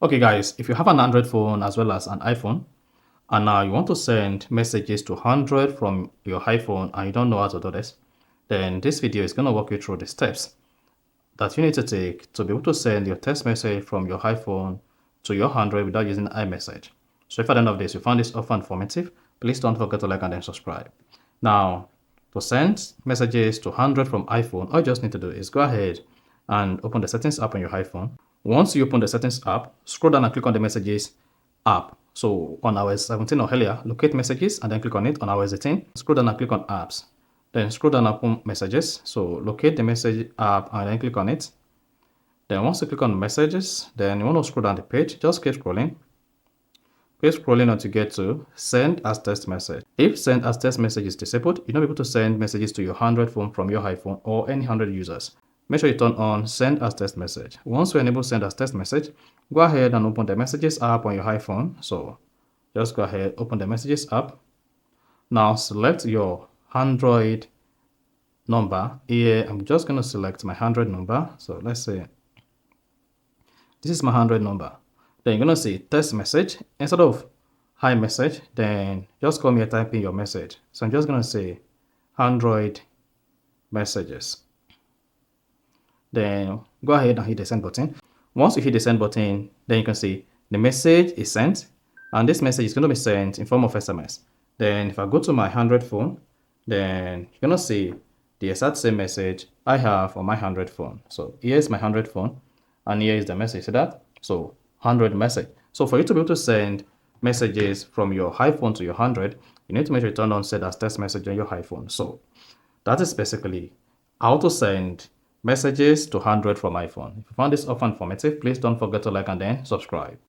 Okay guys, if you have an Android phone as well as an iPhone, and now you want to send messages to 100 from your iPhone and you don't know how to do this, then this video is going to walk you through the steps that you need to take to be able to send your text message from your iPhone to your Android without using iMessage. So if at the end of this you found this often informative, please don't forget to like and then subscribe. Now, to send messages to 100 from iPhone, all you just need to do is go ahead and open the settings app on your iPhone. Once you open the settings app, scroll down and click on the messages app. So on iOS 17 or earlier, locate messages and then click on it. On iOS 18, scroll down and click on apps. Then scroll down and open messages. So locate the message app and then click on it. Then once you click on messages, then you want to scroll down the page. Just keep scrolling. Keep scrolling until you get to send as text message. If send as text message is disabled, you'll not be able to send messages to your Android phone from your iPhone or any Android users. Make sure you turn on send as text message. Once you enable send as text message, go ahead and open the messages app on your iPhone. So just go ahead, open the messages app. Now select your Android number. Here, I'm just going to select my Android number. So let's say this is my Android number. Then you're going to see text message. Instead of hi message, then just come here, type in your message. So I'm just going to say Android messages. Then go ahead and hit the send button. Once you hit the send button, then you can see the message is sent. And this message is going to be sent in form of SMS. Then if I go to my Android phone, then you're going to see the exact same message I have on my Android phone. So here's my Android phone. And here is the message. See that? So Android message. So for you to be able to send messages from your iPhone to your Android, you need to make sure you turn on send as text message on your iPhone. So that is basically how to send messages to Android from iPhone. If you found this often informative, please don't forget to like and then subscribe.